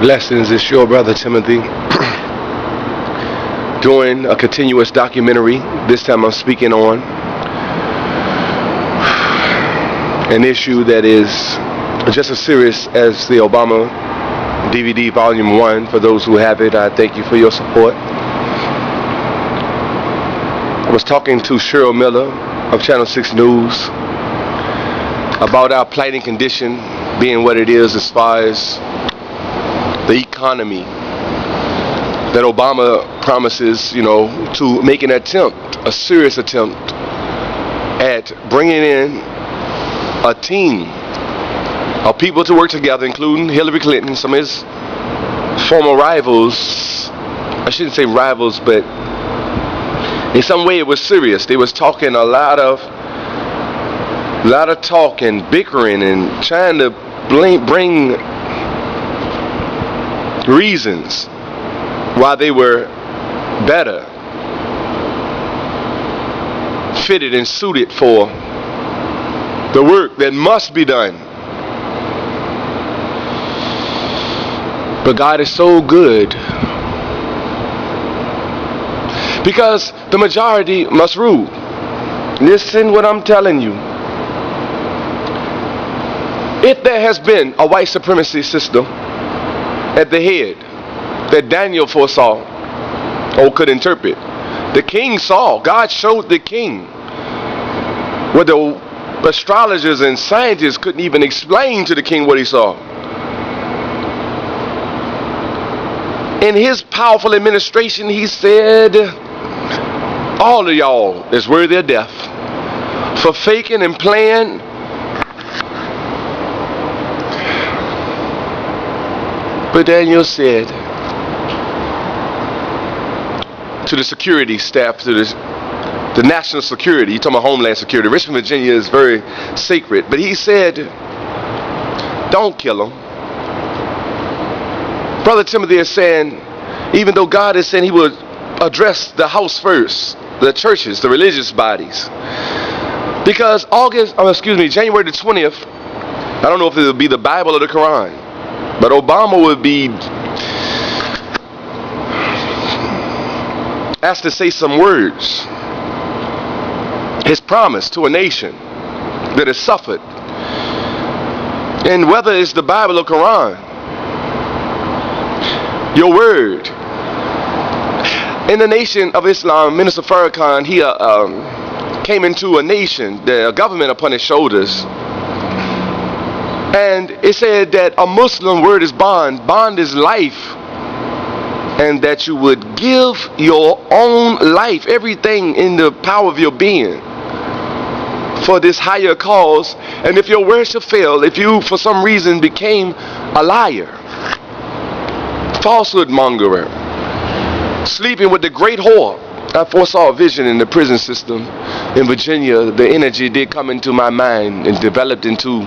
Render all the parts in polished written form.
Blessings, it's your brother Timothy doing a continuous documentary. This time I'm speaking on an issue that is just as serious as the Obama DVD Volume 1. For those who have it, I thank you for your support. I was talking to Cheryl Miller of Channel 6 News about our plighting condition being what it is as far as the economy that Obama promises, to make an attempt, a serious attempt at bringing in a team of people to work together, including Hillary Clinton, some of his former rivals. I shouldn't say rivals, but in some way it was serious. They was talking a lot of talk and bickering and trying to bring reasons why they were better fitted and suited for the work that must be done. But God is so good, because the majority must rule. Listen what I'm telling you. If there has been a white supremacy system at the head that Daniel foresaw or could interpret, the king saw. God showed the king what the astrologers and scientists couldn't even explain to the king what he saw. In his powerful administration, he said, all of y'all is worthy of death for faking and playing. But Daniel said to the security staff, to the national security, you're talking about Homeland Security, Richmond, Virginia is very sacred, but he said, don't kill him. Brother Timothy is saying, even though God is saying he would address the house first, the churches, the religious bodies, because January the 20th, I don't know if it will be the Bible or the Quran, but Obama would be asked to say some words. His promise to a nation that has suffered. And whether it's the Bible or Quran, your word. In the nation of Islam, Minister Farrakhan, he came into a nation, the government upon his shoulders. And it said that a Muslim word is bond. Bond is life. And that you would give your own life, everything in the power of your being, for this higher cause. And if your word should fail, if you for some reason became a liar, falsehood mongerer, sleeping with the great whore. I foresaw a vision in the prison system in Virginia. The energy did come into my mind and developed into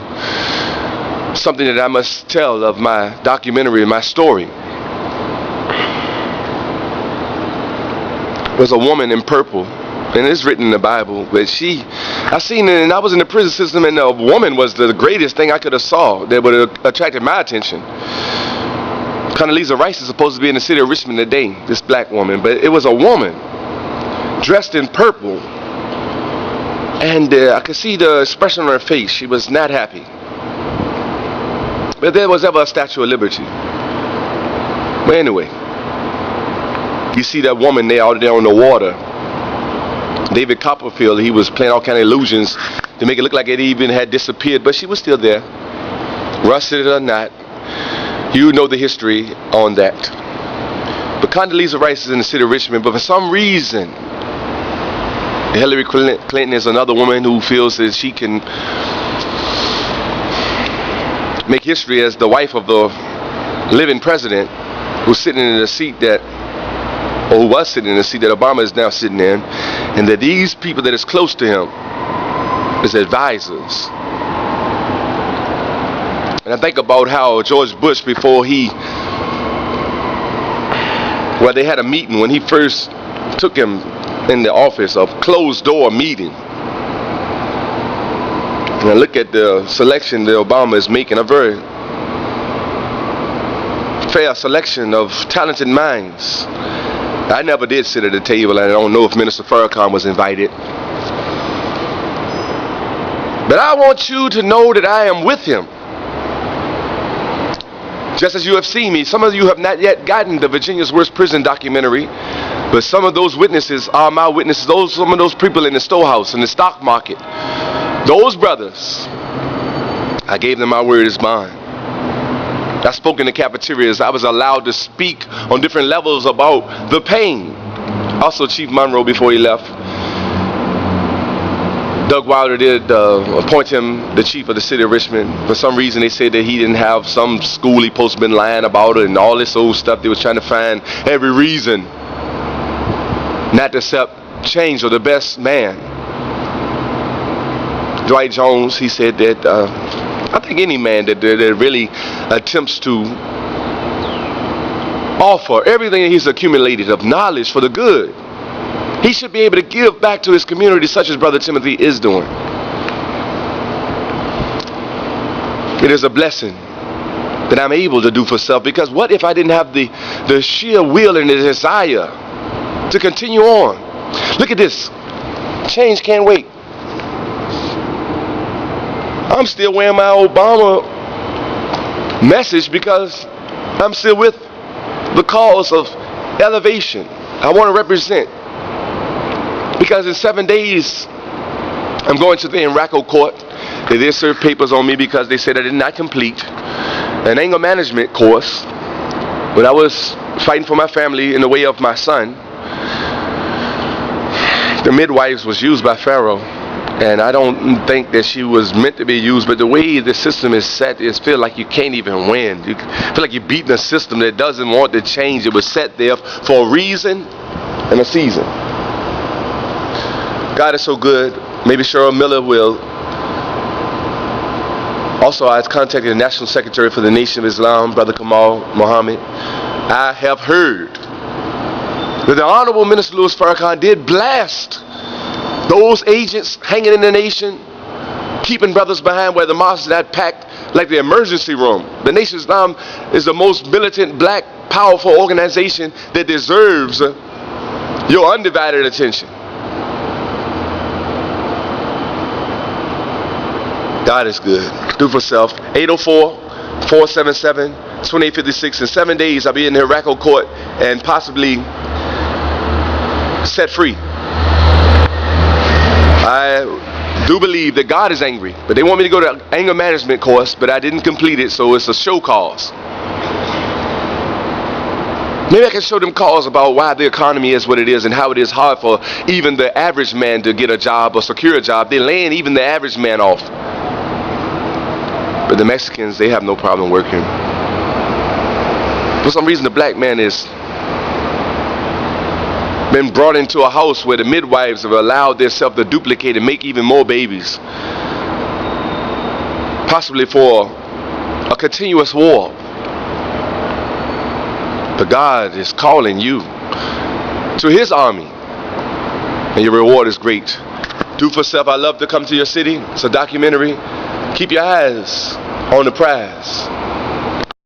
something that I must tell of my documentary, my story. Was a woman in purple, and it's written in the Bible, but I seen it, and I was in the prison system, and a woman was the greatest thing I could have saw that would have attracted my attention. Condoleezza Rice is supposed to be in the city of Richmond today, this black woman, but it was a woman dressed in purple, and I could see the expression on her face. She was not happy. But there was ever a Statue of Liberty. But anyway, you see that woman there out there on the water. David Copperfield, he was playing all kind of illusions to make it look like it even had disappeared, but she was still there. Rusted or not, you know the history on that. But Condoleezza Rice is in the city of Richmond, but for some reason, Hillary Clinton is another woman who feels that she can make history as the wife of the living president, who's sitting in the seat that, or who was sitting in the seat that Obama is now sitting in, and that these people that is close to him is advisors. And I think about how George Bush, before they had a meeting when he first took him in the office, a closed door meeting. And I look at the selection that Obama is making, a very fair selection of talented minds. I never did sit at the table, and I don't know if Minister Farrakhan was invited. But I want you to know that I am with him. Just as you have seen me. Some of you have not yet gotten the Virginia's Worst Prison documentary, but some of those witnesses are my witnesses. Some of those people in the storehouse, in the stock market, those brothers, I gave them my word as bond. I spoke in the cafeterias. I was allowed to speak on different levels about the pain. Also, Chief Monroe, before he left, Doug Wilder did appoint him the chief of the city of Richmond. For some reason, they said that he didn't have some school he supposed to been lying about it and all this old stuff. They was trying to find every reason not to accept change or the best man. Dwight Jones, he said that I think any man that really attempts to offer everything that he's accumulated of knowledge for the good, he should be able to give back to his community, such as Brother Timothy is doing. It is a blessing that I'm able to do for self, because what if I didn't have the sheer will and the desire to continue on? Look at this. Change can't wait. I'm still wearing my Obama message because I'm still with the cause of elevation. I want to represent. Because in 7 days, I'm going to the Enraco court. They did serve papers on me because they said I did not complete an anger management course when I was fighting for my family in the way of my son. The midwife was used by Pharaoh, and I don't think that she was meant to be used, but the way the system is set, it feels like you can't even win. You feel like you're beating a system that doesn't want to change. It was set there for a reason and a season. God is so good. Maybe Cheryl Miller will. Also, I contacted the National Secretary for the Nation of Islam, Brother Kamal Muhammad. I have heard that the Honorable Minister Louis Farrakhan did blast those agents hanging in the nation, keeping brothers behind where the mosque is not packed like the emergency room. The Nation of Islam is the most militant, black, powerful organization that deserves your undivided attention. God is good. Do for self. 804-477-2856. In 7 days, I'll be in the Enraco court and possibly set free. I do believe that God is angry, but they want me to go to anger management course, but I didn't complete it, so it's a show cause. Maybe I can show them cause about why the economy is what it is and how it is hard for even the average man to get a job or secure a job. They're laying even the average man off. But the Mexicans, they have no problem working. For some reason, the black man has been brought into a house where the midwives have allowed themselves to duplicate and make even more babies. Possibly for a continuous war. But God is calling you to his army, and your reward is great. Do for self. I love to come to your city. It's a documentary. Keep your eyes on the prize.